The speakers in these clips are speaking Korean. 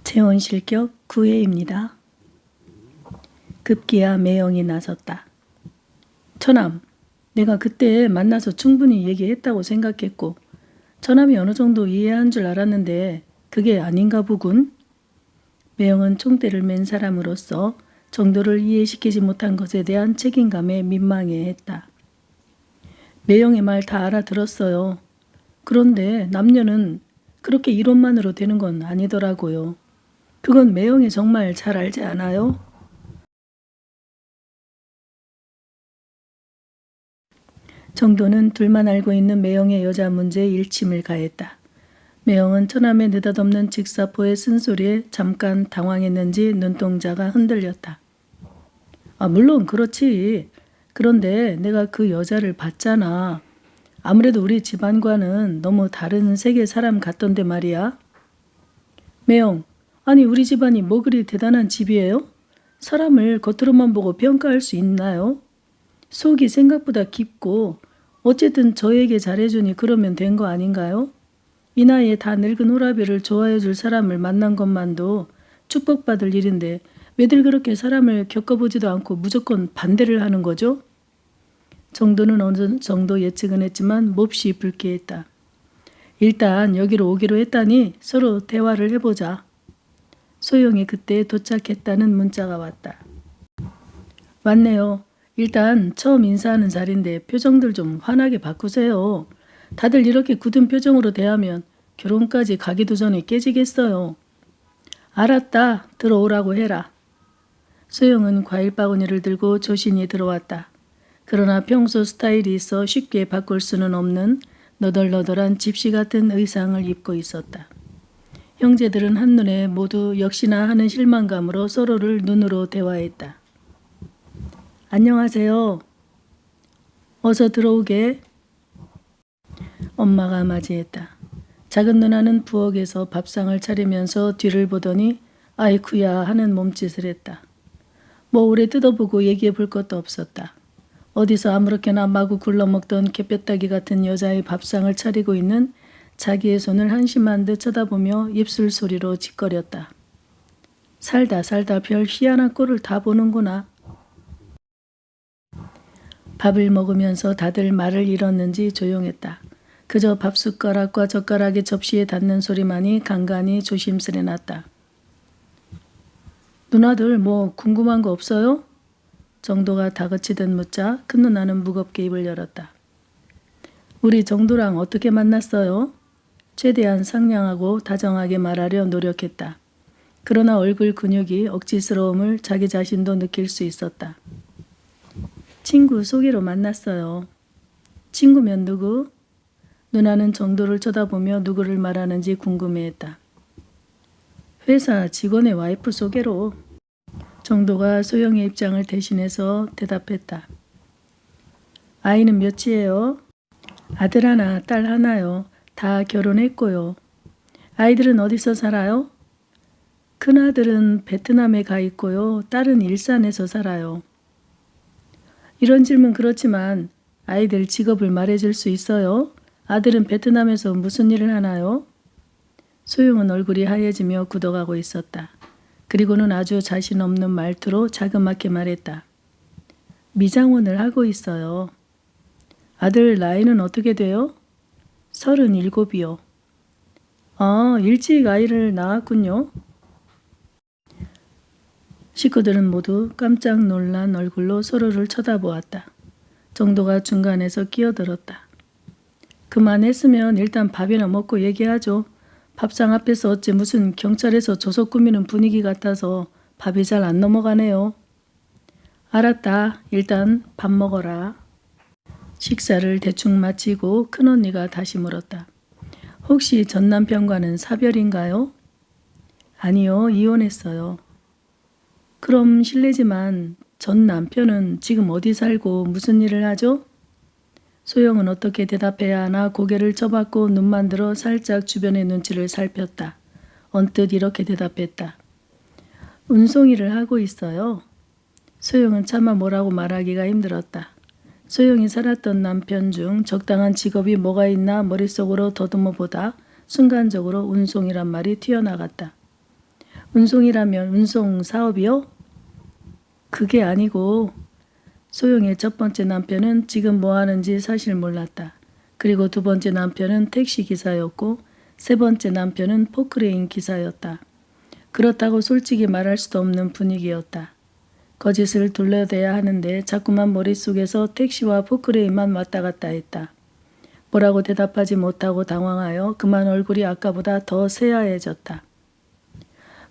재혼 실격 9회입니다. 급기야 매형이 나섰다. 처남, 내가 그때 만나서 충분히 얘기했다고 생각했고 처남이 어느 정도 이해한 줄 알았는데 그게 아닌가 보군. 매형은 총대를 맨 사람으로서 정도를 이해시키지 못한 것에 대한 책임감에 민망해했다. 매형의 말 다 알아들었어요. 그런데 남녀는 그렇게 이론만으로 되는 건 아니더라고요. 그건 매형이 정말 잘 알지 않아요? 정도는 둘만 알고 있는 매형의 여자 문제에 일침을 가했다. 매형은 처남의 느닷없는 직사포의 쓴소리에 잠깐 당황했는지 눈동자가 흔들렸다. 물론 그렇지. 그런데 내가 그 여자를 봤잖아. 아무래도 우리 집안과는 너무 다른 세계 사람 같던데 말이야. 매형, 아니 우리 집안이 뭐 그리 대단한 집이에요? 사람을 겉으로만 보고 평가할 수 있나요? 속이 생각보다 깊고 어쨌든 저에게 잘해주니 그러면 된 거 아닌가요? 이 나이에 다 늙은 호라비를 좋아해 줄 사람을 만난 것만도 축복받을 일인데 왜들 그렇게 사람을 겪어보지도 않고 무조건 반대를 하는 거죠? 정도는 어느 정도 예측은 했지만 몹시 불쾌했다. 일단 여기로 오기로 했다니 서로 대화를 해보자. 소영이 그때 도착했다는 문자가 왔다. 왔네요. 일단 처음 인사하는 자리인데 표정들 좀 환하게 바꾸세요. 다들 이렇게 굳은 표정으로 대하면 결혼까지 가기도 전에 깨지겠어요. 알았다. 들어오라고 해라. 소영은 과일 바구니를 들고 조신히 들어왔다. 그러나 평소 스타일이 있어 쉽게 바꿀 수는 없는 너덜너덜한 집시 같은 의상을 입고 있었다. 형제들은 한눈에 모두 역시나 하는 실망감으로 서로를 눈으로 대화했다. 안녕하세요. 어서 들어오게. 엄마가 맞이했다. 작은 누나는 부엌에서 밥상을 차리면서 뒤를 보더니 아이쿠야 하는 몸짓을 했다. 뭐 오래 뜯어보고 얘기해 볼 것도 없었다. 어디서 아무렇게나 마구 굴러먹던 개뼈다귀 같은 여자의 밥상을 차리고 있는 자기의 손을 한심한 듯 쳐다보며 입술 소리로 짓거렸다. 살다 별 희한한 꼴을 다 보는구나. 밥을 먹으면서 다들 말을 잃었는지 조용했다. 그저 밥숟가락과 젓가락이 접시에 닿는 소리만이 간간히 조심스레 났다. 누나들 뭐 궁금한 거 없어요? 정도가 다그치듯 묻자 큰 누나는 무겁게 입을 열었다. 우리 정도랑 어떻게 만났어요? 최대한 상냥하고 다정하게 말하려 노력했다. 그러나 얼굴 근육이 억지스러움을 자기 자신도 느낄 수 있었다. 친구 소개로 만났어요. 친구면 누구? 누나는 정도를 쳐다보며 누구를 말하는지 궁금해했다. 회사 직원의 와이프 소개로. 정도가 소영의 입장을 대신해서 대답했다. 아이는 몇이에요? 아들 하나, 딸 하나요. 다 결혼했고요. 아이들은 어디서 살아요? 큰아들은 베트남에 가 있고요. 딸은 일산에서 살아요. 이런 질문 그렇지만 아이들 직업을 말해줄 수 있어요? 아들은 베트남에서 무슨 일을 하나요? 소영은 얼굴이 하얘지며 굳어가고 있었다. 그리고는 아주 자신 없는 말투로 자그맣게 말했다. 미장원을 하고 있어요. 아들 나이는 어떻게 돼요? 37이요. 일찍 아이를 낳았군요. 식구들은 모두 깜짝 놀란 얼굴로 서로를 쳐다보았다. 정도가 중간에서 끼어들었다. 그만했으면 일단 밥이나 먹고 얘기하죠. 밥상 앞에서 어째 무슨 경찰에서 조속 꾸미는 분위기 같아서 밥이 잘 안 넘어가네요. 알았다. 일단 밥 먹어라. 식사를 대충 마치고 큰언니가 다시 물었다. 혹시 전 남편과는 사별인가요? 아니요. 이혼했어요. 그럼 실례지만 전 남편은 지금 어디 살고 무슨 일을 하죠? 소영은 어떻게 대답해야 하나 고개를 쳐박고 눈만 들어 살짝 주변의 눈치를 살폈다. 언뜻 이렇게 대답했다. 운송일을 하고 있어요. 소영은 차마 뭐라고 말하기가 힘들었다. 소영이 살았던 남편 중 적당한 직업이 뭐가 있나 머릿속으로 더듬어 보다 순간적으로 운송이란 말이 튀어나갔다. 운송이라면 운송 사업이요? 그게 아니고 소영의 첫 번째 남편은 지금 뭐 하는지 사실 몰랐다. 그리고 두 번째 남편은 택시 기사였고 세 번째 남편은 포크레인 기사였다. 그렇다고 솔직히 말할 수도 없는 분위기였다. 거짓을 둘러대야 하는데 자꾸만 머릿속에서 택시와 포크레인만 왔다 갔다 했다. 뭐라고 대답하지 못하고 당황하여 그만 얼굴이 아까보다 더 새하얘졌다.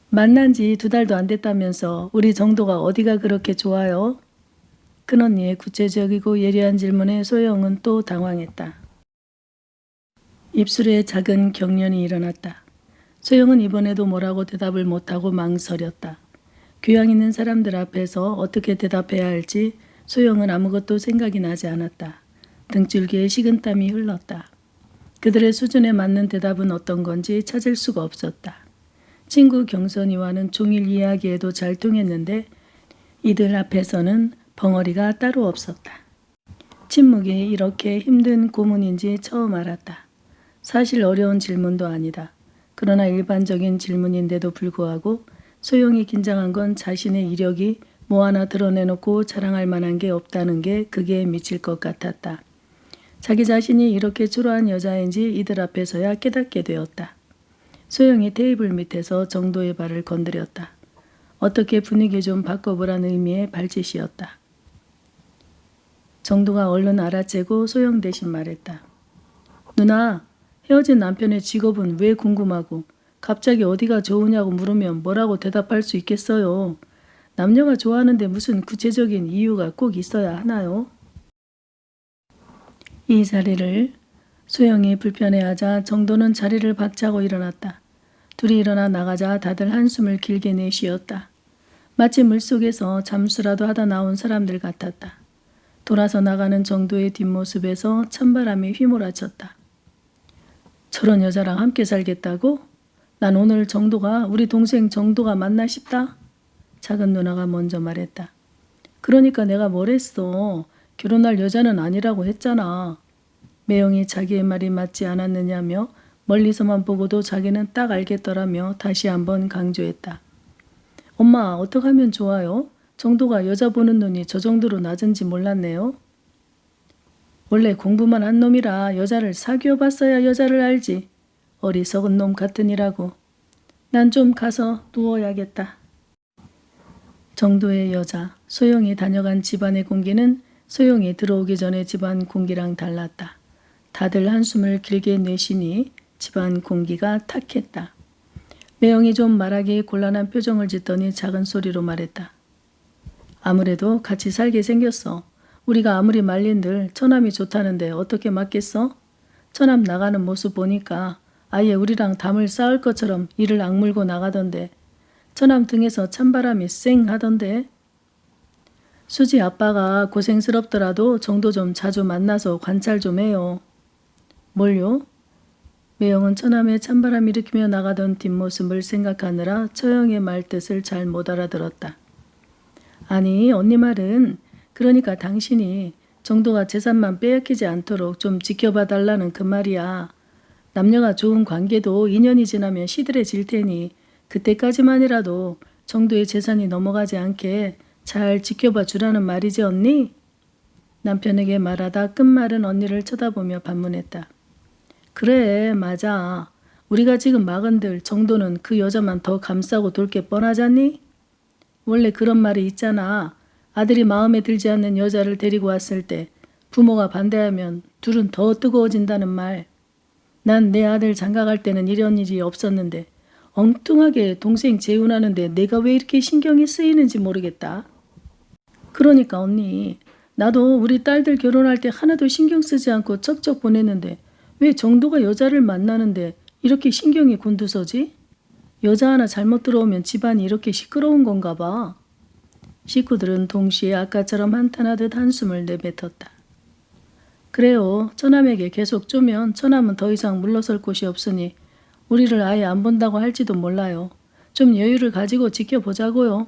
만난 지 2달도 안 됐다면서 우리 정도가 어디가 그렇게 좋아요? 큰언니의 구체적이고 예리한 질문에 소영은 또 당황했다. 입술에 작은 경련이 일어났다. 소영은 이번에도 뭐라고 대답을 못하고 망설였다. 교양 있는 사람들 앞에서 어떻게 대답해야 할지 소영은 아무것도 생각이 나지 않았다. 등줄기에 식은땀이 흘렀다. 그들의 수준에 맞는 대답은 어떤 건지 찾을 수가 없었다. 친구 경선이와는 종일 이야기해도 잘 통했는데 이들 앞에서는 벙어리가 따로 없었다. 침묵이 이렇게 힘든 고문인지 처음 알았다. 사실 어려운 질문도 아니다. 그러나 일반적인 질문인데도 불구하고 소영이 긴장한 건 자신의 이력이 뭐 하나 드러내놓고 자랑할 만한 게 없다는 게 그게 미칠 것 같았다. 자기 자신이 이렇게 초라한 여자인지 이들 앞에서야 깨닫게 되었다. 소영이 테이블 밑에서 정도의 발을 건드렸다. 어떻게 분위기 좀 바꿔보라는 의미의 발짓이었다. 정도가 얼른 알아채고 소영 대신 말했다. 누나, 헤어진 남편의 직업은 왜 궁금하고 갑자기 어디가 좋으냐고 물으면 뭐라고 대답할 수 있겠어요. 남녀가 좋아하는데 무슨 구체적인 이유가 꼭 있어야 하나요? 이 자리를 소영이 불편해하자 정도는 자리를 박차고 일어났다. 둘이 일어나 나가자 다들 한숨을 길게 내쉬었다. 마치 물속에서 잠수라도 하다 나온 사람들 같았다. 돌아서 나가는 정도의 뒷모습에서 찬바람이 휘몰아쳤다. 저런 여자랑 함께 살겠다고? 난 오늘 정도가 우리 동생 정도가 맞나 싶다. 작은 누나가 먼저 말했다. 그러니까 내가 뭘 했어. 결혼할 여자는 아니라고 했잖아. 매영이 자기의 말이 맞지 않았느냐며 멀리서만 보고도 자기는 딱 알겠더라며 다시 한번 강조했다. 엄마, 어떡하면 좋아요? 정도가 여자 보는 눈이 저 정도로 낮은지 몰랐네요. 원래 공부만 한 놈이라 여자를 사귀어 봤어야 여자를 알지. 어리석은 놈 같으니라고. 난 좀 가서 누워야겠다. 정도의 여자, 소영이 다녀간 집안의 공기는 소영이 들어오기 전에 집안 공기랑 달랐다. 다들 한숨을 길게 내쉬니 집안 공기가 탁했다. 매영이 좀 말하기 곤란한 표정을 짓더니 작은 소리로 말했다. 아무래도 같이 살게 생겼어. 우리가 아무리 말린들 처남이 좋다는데 어떻게 맞겠어? 처남 나가는 모습 보니까 아예 우리랑 담을 쌓을 것처럼 이를 악물고 나가던데 처남 등에서 찬바람이 쌩 하던데. 수지 아빠가 고생스럽더라도 정도 좀 자주 만나서 관찰 좀 해요. 뭘요? 매영은 처남의 찬바람 일으키며 나가던 뒷모습을 생각하느라 처영의 말뜻을 잘 못 알아들었다. 아니, 언니 말은 그러니까 당신이 정도가 재산만 빼앗기지 않도록 좀 지켜봐 달라는 그 말이야. 남녀가 좋은 관계도 2년이 지나면 시들해질 테니 그때까지만이라도 정도의 재산이 넘어가지 않게 잘 지켜봐 주라는 말이지 언니? 남편에게 말하다 끝말은 언니를 쳐다보며 반문했다. 그래, 맞아. 우리가 지금 막은들 정도는 그 여자만 더 감싸고 돌 게 뻔하잖니? 원래 그런 말이 있잖아. 아들이 마음에 들지 않는 여자를 데리고 왔을 때 부모가 반대하면 둘은 더 뜨거워진다는 말. 난 내 아들 장가갈 때는 이런 일이 없었는데 엉뚱하게 동생 재혼하는데 내가 왜 이렇게 신경이 쓰이는지 모르겠다. 그러니까 언니, 나도 우리 딸들 결혼할 때 하나도 신경 쓰지 않고 쩍쩍 보냈는데 왜 정도가 여자를 만나는데 이렇게 신경이 곤두서지? 여자 하나 잘못 들어오면 집안이 이렇게 시끄러운 건가 봐. 식구들은 동시에 아까처럼 한탄하듯 한숨을 내뱉었다. 그래요. 처남에게 계속 쪼면 처남은 더 이상 물러설 곳이 없으니 우리를 아예 안 본다고 할지도 몰라요. 좀 여유를 가지고 지켜보자고요.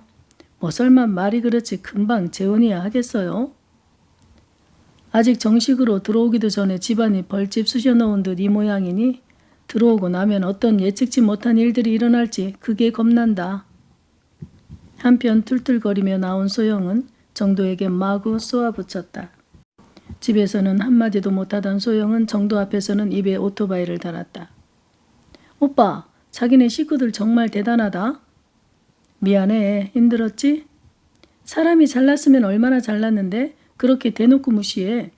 뭐 설마 말이 그렇지 금방 재혼이야 하겠어요? 아직 정식으로 들어오기도 전에 집안이 벌집 쑤셔넣은 듯 이 모양이니 들어오고 나면 어떤 예측치 못한 일들이 일어날지 그게 겁난다. 한편 툴툴거리며 나온 소영은 정도에게 마구 쏘아붙였다. 집에서는 한마디도 못하던 소영은 정도 앞에서는 입에 오토바이를 달았다. 오빠, 자기네 식구들 정말 대단하다. 미안해, 힘들었지? 사람이 잘났으면 얼마나 잘났는데 그렇게 대놓고 무시해.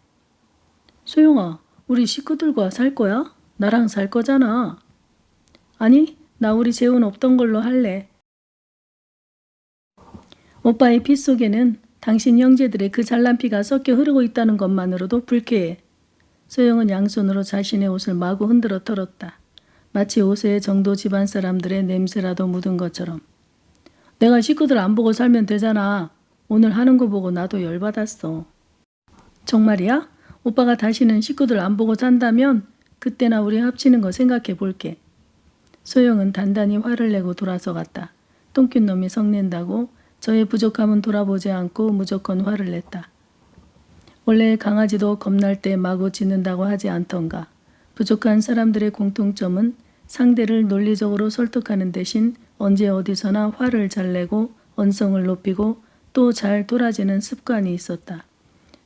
소영아, 우리 식구들과 살 거야? 나랑 살 거잖아. 아니, 나 우리 재혼 없던 걸로 할래. 오빠의 피 속에는 당신 형제들의 그 잘난 피가 섞여 흐르고 있다는 것만으로도 불쾌해. 소영은 양손으로 자신의 옷을 마구 흔들어 털었다. 마치 옷에 정도 집안 사람들의 냄새라도 묻은 것처럼. 내가 식구들 안 보고 살면 되잖아. 오늘 하는 거 보고 나도 열받았어. 정말이야? 오빠가 다시는 식구들 안 보고 산다면 그때나 우리 합치는 거 생각해 볼게. 소영은 단단히 화를 내고 돌아서 갔다. 똥낀 놈이 성낸다고 저의 부족함은 돌아보지 않고 무조건 화를 냈다. 원래 강아지도 겁날 때 마구 짖는다고 하지 않던가. 부족한 사람들의 공통점은 상대를 논리적으로 설득하는 대신 언제 어디서나 화를 잘 내고 언성을 높이고 또 잘 돌아지는 습관이 있었다.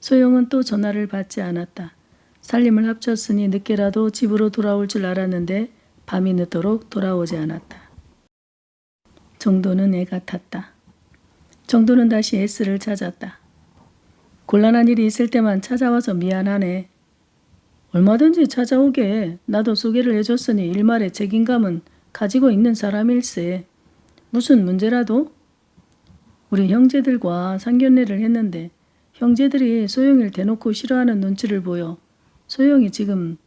소영은 또 전화를 받지 않았다. 살림을 합쳤으니 늦게라도 집으로 돌아올 줄 알았는데 밤이 늦도록 돌아오지 않았다. 정도는 애가 탔다. 정도는 다시 S를 찾았다. 곤란한 일이 있을 때만 찾아와서 미안하네. 얼마든지 찾아오게. 나도 소개를 해줬으니 일말의 책임감은 가지고 있는 사람일세. 무슨 문제라도? 우리 형제들과 상견례를 했는데 형제들이 소영이를 대놓고 싫어하는 눈치를 보여 소영이 지금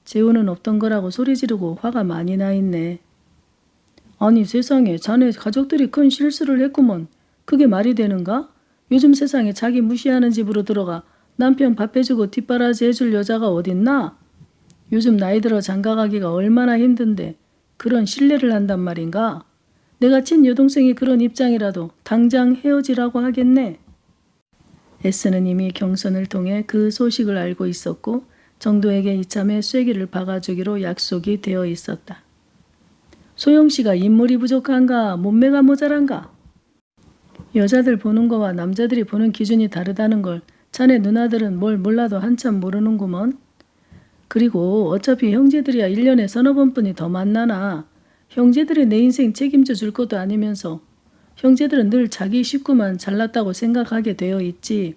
재혼은 없던 거라고 소리 지르고 화가 많이 나 있네. 아니 세상에 자네 가족들이 큰 실수를 했구먼. 그게 말이 되는가? 요즘 세상에 자기 무시하는 집으로 들어가 남편 밥 해주고 뒷바라지 해줄 여자가 어딨나? 요즘 나이 들어 장가가기가 얼마나 힘든데 그런 신뢰를 한단 말인가? 내가 친 여동생이 그런 입장이라도 당장 헤어지라고 하겠네. S는 이미 경선을 통해 그 소식을 알고 있었고 정도에게 이참에 쐐기를 박아주기로 약속이 되어 있었다. 소영씨가 인물이 부족한가 몸매가 모자란가? 여자들 보는 거와 남자들이 보는 기준이 다르다는 걸 자네 누나들은 뭘 몰라도 한참 모르는구먼. 그리고 어차피 형제들이야 1년에 서너 번뿐이 더 만나나. 형제들이 내 인생 책임져 줄 것도 아니면서 형제들은 늘 자기 식구만 잘났다고 생각하게 되어 있지.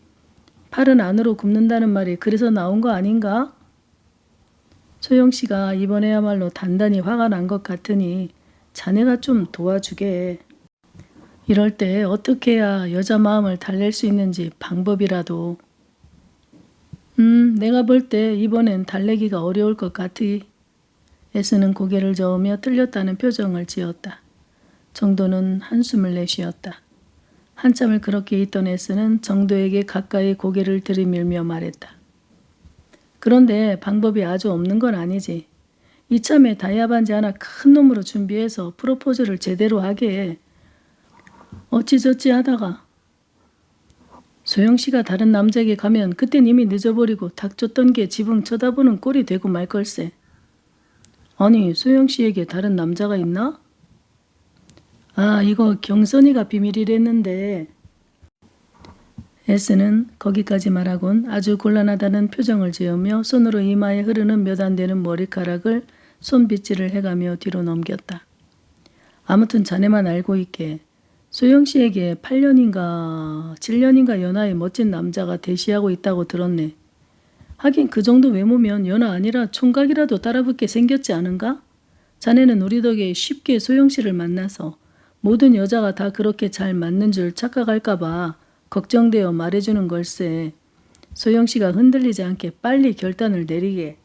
팔은 안으로 굽는다는 말이 그래서 나온 거 아닌가? 소영씨가 이번에야말로 단단히 화가 난 것 같으니 자네가 좀 도와주게. 이럴 때 어떻게 해야 여자 마음을 달랠 수 있는지 방법이라도. 내가 볼 때 이번엔 달래기가 어려울 것 같으. S는 고개를 저으며 틀렸다는 표정을 지었다. 정도는 한숨을 내쉬었다. 한참을 그렇게 있던 S는 정도에게 가까이 고개를 들이밀며 말했다. 그런데 방법이 아주 없는 건 아니지. 이참에 다이아 반지 하나 큰 놈으로 준비해서 프로포즈를 제대로 하게 해. 어찌저찌 하다가 소영씨가 다른 남자에게 가면 그땐 이미 늦어버리고 닥쳤던 게 지붕 쳐다보는 꼴이 되고 말 걸세. 아니 소영씨에게 다른 남자가 있나? 아 이거 경선이가 비밀이랬는데. S는 거기까지 말하곤 아주 곤란하다는 표정을 지으며 손으로 이마에 흐르는 몇 안 되는 머리카락을 손빗질을 해가며 뒤로 넘겼다. 아무튼 자네만 알고 있게 소영씨에게 8년인가 7년인가 연하의 멋진 남자가 대시하고 있다고 들었네. 하긴 그 정도 외모면 연하 아니라 총각이라도 따라붙게 생겼지 않은가? 자네는 우리 덕에 쉽게 소영씨를 만나서 모든 여자가 다 그렇게 잘 맞는 줄 착각할까봐 걱정되어 말해주는 걸세. 소영씨가 흔들리지 않게 빨리 결단을 내리게.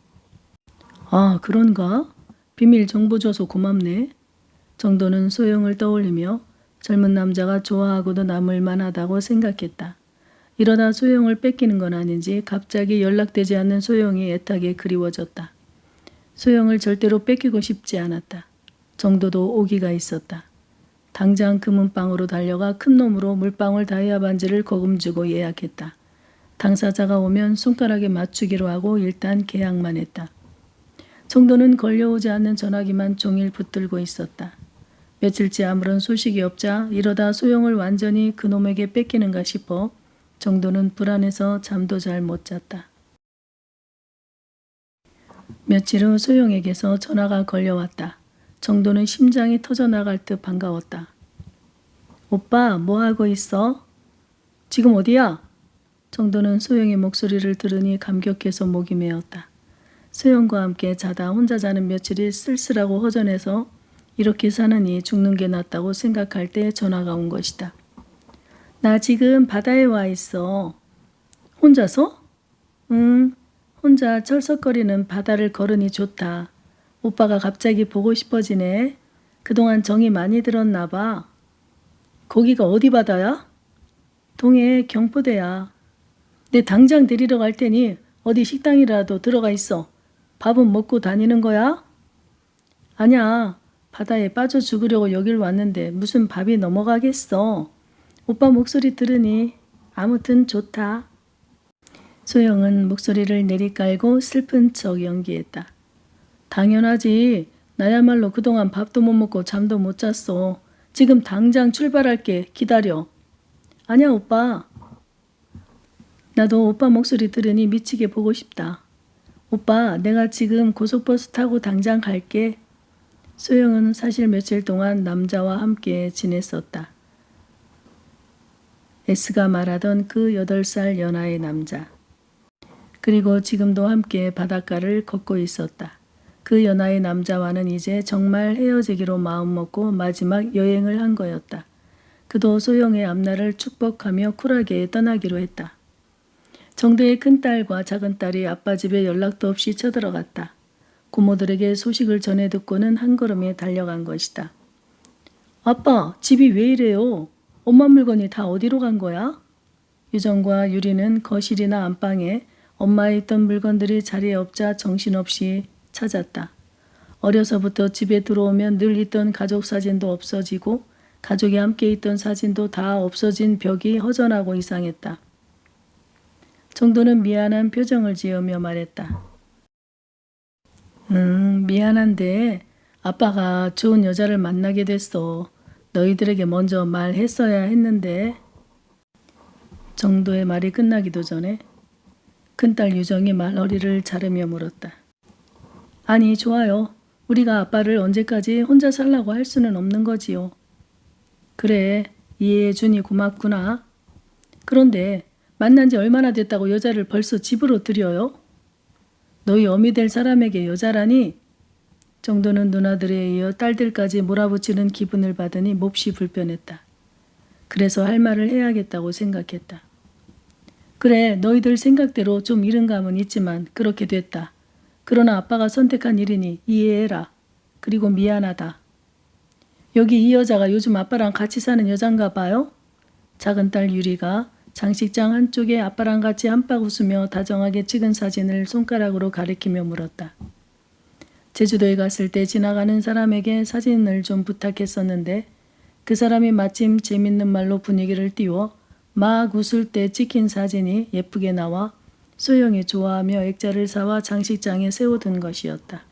아 그런가? 비밀 정보 줘서 고맙네. 정도는 소영을 떠올리며 젊은 남자가 좋아하고도 남을 만하다고 생각했다. 이러다 소영을 뺏기는 건 아닌지 갑자기 연락되지 않는 소영이 애타게 그리워졌다. 소영을 절대로 뺏기고 싶지 않았다. 정도도 오기가 있었다. 당장 금은방으로 달려가 큰 놈으로 물방울 다이아 반지를 거금 주고 예약했다. 당사자가 오면 손가락에 맞추기로 하고 일단 계약만 했다. 정도는 걸려오지 않는 전화기만 종일 붙들고 있었다. 며칠째 아무런 소식이 없자 이러다 소영을 완전히 그놈에게 뺏기는가 싶어 정도는 불안해서 잠도 잘 못 잤다. 며칠 후 소영에게서 전화가 걸려왔다. 정도는 심장이 터져나갈 듯 반가웠다. 오빠, 뭐하고 있어? 지금 어디야? 정도는 소영의 목소리를 들으니 감격해서 목이 메었다. 소영과 함께 자다 혼자 자는 며칠이 쓸쓸하고 허전해서 이렇게 사느니 죽는 게 낫다고 생각할 때 전화가 온 것이다. 나 지금 바다에 와 있어. 혼자서? 응, 혼자 철썩거리는 바다를 걸으니 좋다. 오빠가 갑자기 보고 싶어지네. 그동안 정이 많이 들었나 봐. 거기가 어디 바다야? 동해 경포대야. 내 당장 데리러 갈 테니 어디 식당이라도 들어가 있어. 밥은 먹고 다니는 거야? 아냐, 바다에 빠져 죽으려고 여길 왔는데 무슨 밥이 넘어가겠어. 오빠 목소리 들으니 아무튼 좋다. 소영은 목소리를 내리깔고 슬픈 척 연기했다. 당연하지. 나야말로 그동안 밥도 못 먹고 잠도 못 잤어. 지금 당장 출발할게. 기다려. 아냐 오빠. 나도 오빠 목소리 들으니 미치게 보고 싶다. 오빠, 내가 지금 고속버스 타고 당장 갈게. 소영은 사실 며칠 동안 남자와 함께 지냈었다. S가 말하던 그 8살 연하의 남자. 그리고 지금도 함께 바닷가를 걷고 있었다. 그 연하의 남자와는 이제 정말 헤어지기로 마음먹고 마지막 여행을 한 거였다. 그도 소영의 앞날을 축복하며 쿨하게 떠나기로 했다. 정도의 큰딸과 작은딸이 아빠 집에 연락도 없이 쳐들어갔다. 고모들에게 소식을 전해 듣고는 한 걸음에 달려간 것이다. 아빠, 집이 왜 이래요? 엄마 물건이 다 어디로 간 거야? 유정과 유리는 거실이나 안방에 엄마의 있던 물건들이 자리에 없자 정신없이 찾았다. 어려서부터 집에 들어오면 늘 있던 가족 사진도 없어지고 가족이 함께 있던 사진도 다 없어진 벽이 허전하고 이상했다. 정도는 미안한 표정을 지으며 말했다. 미안한데 아빠가 좋은 여자를 만나게 됐어. 너희들에게 먼저 말했어야 했는데. 정도의 말이 끝나기도 전에 큰딸 유정이 말허리를 자르며 물었다. 아니 좋아요. 우리가 아빠를 언제까지 혼자 살라고 할 수는 없는 거지요. 그래, 이해해 주니 고맙구나. 그런데 만난 지 얼마나 됐다고 여자를 벌써 집으로 들여요? 너희 어미 될 사람에게 여자라니? 정도는 누나들에 이어 딸들까지 몰아붙이는 기분을 받으니 몹시 불편했다. 그래서 할 말을 해야겠다고 생각했다. 그래, 너희들 생각대로 좀 이른 감은 있지만 그렇게 됐다. 그러나 아빠가 선택한 일이니 이해해라. 그리고 미안하다. 여기 이 여자가 요즘 아빠랑 같이 사는 여잔가 봐요? 작은딸 유리가 장식장 한쪽에 아빠랑 같이 한박 웃으며 다정하게 찍은 사진을 손가락으로 가리키며 물었다. 제주도에 갔을 때 지나가는 사람에게 사진을 좀 부탁했었는데 그 사람이 마침 재밌는 말로 분위기를 띄워 막 웃을 때 찍힌 사진이 예쁘게 나와 소영이 좋아하며 액자를 사와 장식장에 세워둔 것이었다.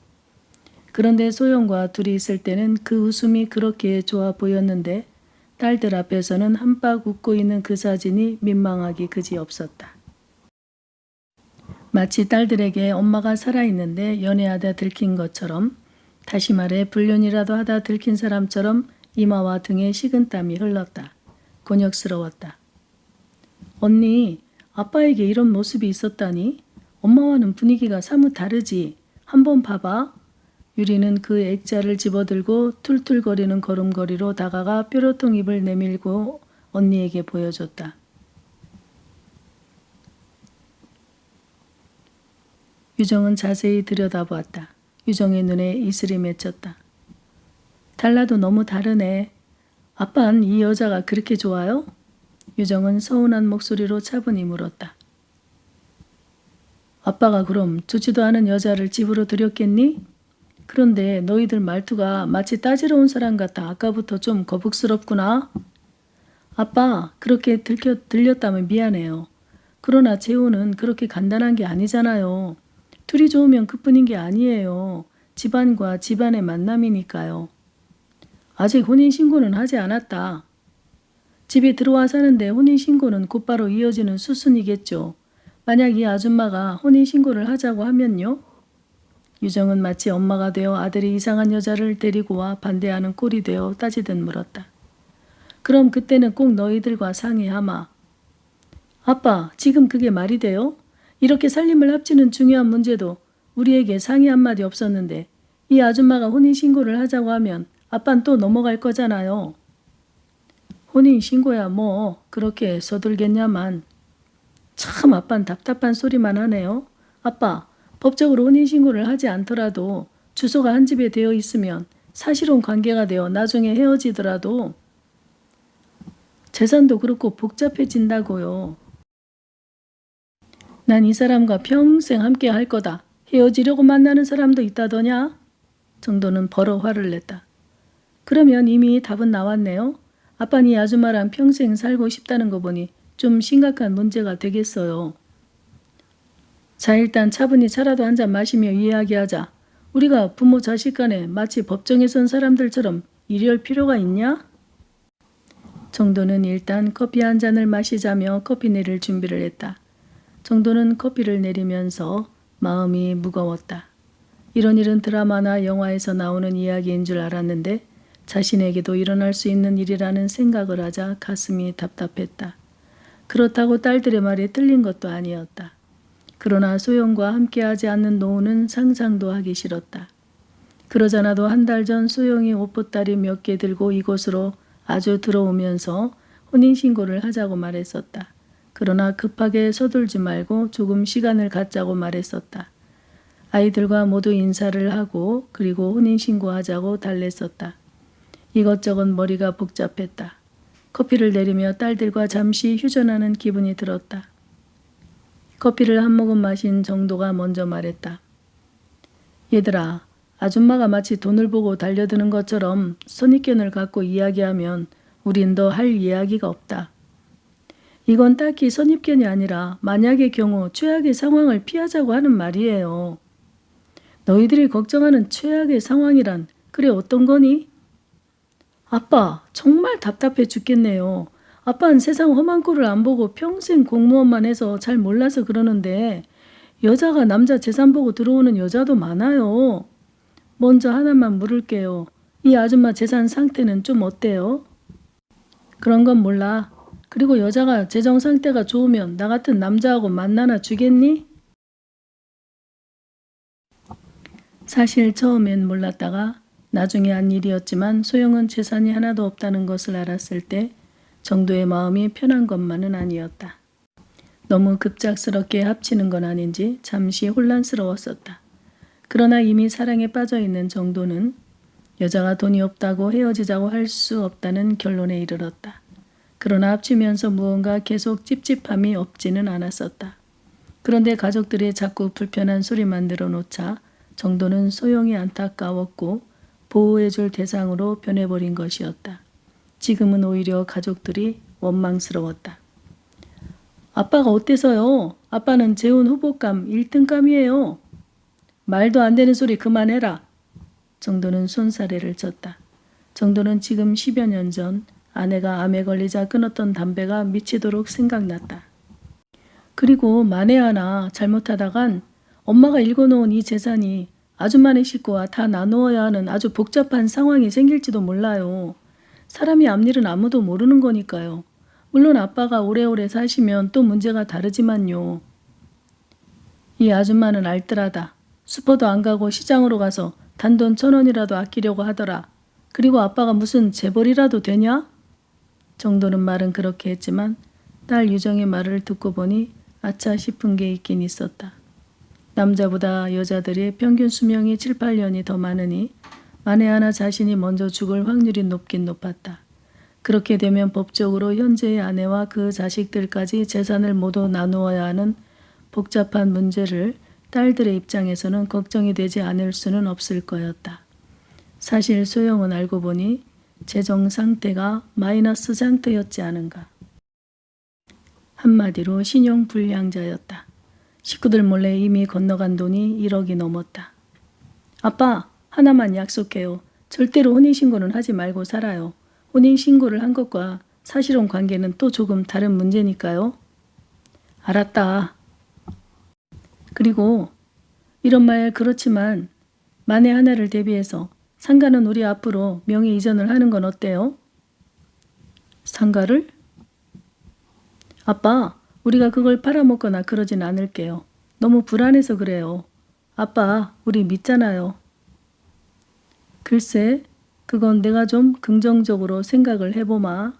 그런데 소영과 둘이 있을 때는 그 웃음이 그렇게 좋아 보였는데 딸들 앞에서는 한박 웃고 있는 그 사진이 민망하기 그지없었다. 마치 딸들에게 엄마가 살아있는데 연애하다 들킨 것처럼, 다시 말해 불륜이라도 하다 들킨 사람처럼 이마와 등에 식은땀이 흘렀다. 곤욕스러웠다. 언니, 아빠에게 이런 모습이 있었다니? 엄마와는 분위기가 사뭇 다르지. 한번 봐봐. 유리는 그 액자를 집어들고 툴툴거리는 걸음걸이로 다가가 뾰로통 입을 내밀고 언니에게 보여줬다. 유정은 자세히 들여다보았다. 유정의 눈에 이슬이 맺혔다. 달라도 너무 다르네. 아빤 이 여자가 그렇게 좋아요? 유정은 서운한 목소리로 차분히 물었다. 아빠가 그럼 좋지도 않은 여자를 집으로 들였겠니? 그런데 너희들 말투가 마치 따지러 온 사람 같아 아까부터 좀 거북스럽구나. 아빠, 그렇게 들렸다면 미안해요. 그러나 재혼은 그렇게 간단한 게 아니잖아요. 둘이 좋으면 그뿐인 게 아니에요. 집안과 집안의 만남이니까요. 아직 혼인신고는 하지 않았다. 집에 들어와 사는데 혼인신고는 곧바로 이어지는 수순이겠죠. 만약 이 아줌마가 혼인신고를 하자고 하면요? 유정은 마치 엄마가 되어 아들이 이상한 여자를 데리고 와 반대하는 꼴이 되어 따지듯 물었다. 그럼 그때는 꼭 너희들과 상의하마. 아빠, 지금 그게 말이 돼요? 이렇게 살림을 합치는 중요한 문제도 우리에게 상의 한마디 없었는데 이 아줌마가 혼인신고를 하자고 하면 아빤 또 넘어갈 거잖아요. 혼인신고야 뭐 그렇게 서둘겠냐만. 참 아빤 답답한 소리만 하네요. 아빠, 법적으로 혼인신고를 하지 않더라도 주소가 한 집에 되어 있으면 사실혼 관계가 되어 나중에 헤어지더라도 재산도 그렇고 복잡해진다고요. 난 이 사람과 평생 함께 할 거다. 헤어지려고 만나는 사람도 있다더냐? 정도는 버럭 화를 냈다. 그러면 이미 답은 나왔네요. 아빠는 이 아줌마랑 평생 살고 싶다는 거 보니 좀 심각한 문제가 되겠어요. 자, 일단 차분히 차라도 한 잔 마시며 이야기하자. 우리가 부모 자식 간에 마치 법정에 선 사람들처럼 이럴 필요가 있냐? 정도는 일단 커피 한 잔을 마시자며 커피 내릴 준비를 했다. 정도는 커피를 내리면서 마음이 무거웠다. 이런 일은 드라마나 영화에서 나오는 이야기인 줄 알았는데 자신에게도 일어날 수 있는 일이라는 생각을 하자 가슴이 답답했다. 그렇다고 딸들의 말이 틀린 것도 아니었다. 그러나 소영과 함께하지 않는 노후는 상상도 하기 싫었다. 그러잖아도 한 달 전 소영이 옷보따리 몇 개 들고 이곳으로 아주 들어오면서 혼인신고를 하자고 말했었다. 그러나 급하게 서둘지 말고 조금 시간을 갖자고 말했었다. 아이들과 모두 인사를 하고 그리고 혼인신고하자고 달랬었다. 이것저것 머리가 복잡했다. 커피를 내리며 딸들과 잠시 휴전하는 기분이 들었다. 커피를 한 모금 마신 정도가 먼저 말했다. 얘들아, 아줌마가 마치 돈을 보고 달려드는 것처럼 선입견을 갖고 이야기하면 우린 더 할 이야기가 없다. 이건 딱히 선입견이 아니라 만약의 경우 최악의 상황을 피하자고 하는 말이에요. 너희들이 걱정하는 최악의 상황이란 그래 어떤 거니? 아빠, 정말 답답해 죽겠네요. 아빠는 세상 험한 꼴을 안 보고 평생 공무원만 해서 잘 몰라서 그러는데 여자가 남자 재산 보고 들어오는 여자도 많아요. 먼저 하나만 물을게요. 이 아줌마 재산 상태는 좀 어때요? 그런 건 몰라. 그리고 여자가 재정 상태가 좋으면 나 같은 남자하고 만나나 주겠니? 사실 처음엔 몰랐다가 나중에 한 일이었지만 소영은 재산이 하나도 없다는 것을 알았을 때 정도의 마음이 편한 것만은 아니었다. 너무 급작스럽게 합치는 건 아닌지 잠시 혼란스러웠었다. 그러나 이미 사랑에 빠져있는 정도는 여자가 돈이 없다고 헤어지자고 할 수 없다는 결론에 이르렀다. 그러나 합치면서 무언가 계속 찝찝함이 없지는 않았었다. 그런데 가족들이 자꾸 불편한 소리만 늘어놓자 정도는 소영이 안타까웠고 보호해줄 대상으로 변해버린 것이었다. 지금은 오히려 가족들이 원망스러웠다. 아빠가 어때서요? 아빠는 재혼 후보감 1등감이에요. 말도 안 되는 소리 그만해라. 정도는 손사래를 쳤다. 정도는 지금 10여 년 전 아내가 암에 걸리자 끊었던 담배가 미치도록 생각났다. 그리고 만에 하나 잘못하다간 엄마가 읽어놓은 이 재산이 아줌마네 식구와 다 나누어야 하는 아주 복잡한 상황이 생길지도 몰라요. 사람이 앞일은 아무도 모르는 거니까요. 물론 아빠가 오래오래 사시면 또 문제가 다르지만요. 이 아줌마는 알뜰하다. 슈퍼도 안 가고 시장으로 가서 단돈 1,000원이라도 아끼려고 하더라. 그리고 아빠가 무슨 재벌이라도 되냐? 정도는 말은 그렇게 했지만 딸 유정의 말을 듣고 보니 아차 싶은 게 있긴 있었다. 남자보다 여자들이 평균 수명이 7, 8년이 더 많으니 만에 하나 자신이 먼저 죽을 확률이 높긴 높았다. 그렇게 되면 법적으로 현재의 아내와 그 자식들까지 재산을 모두 나누어야 하는 복잡한 문제를 딸들의 입장에서는 걱정이 되지 않을 수는 없을 거였다. 사실 소영은 알고 보니 재정 상태가 마이너스 상태였지 않은가. 한마디로 신용불량자였다. 식구들 몰래 이미 건너간 돈이 1억이 넘었다. 아빠, 하나만 약속해요. 절대로 혼인신고는 하지 말고 살아요. 혼인신고를 한 것과 사실혼 관계는 또 조금 다른 문제니까요. 알았다. 그리고 이런 말 그렇지만 만에 하나를 대비해서 상가는 우리 앞으로 명의 이전을 하는 건 어때요? 상가를? 아빠, 우리가 그걸 팔아먹거나 그러진 않을게요. 너무 불안해서 그래요. 아빠, 우리 믿잖아요. 글쎄, 그건 내가 좀 긍정적으로 생각을 해보마.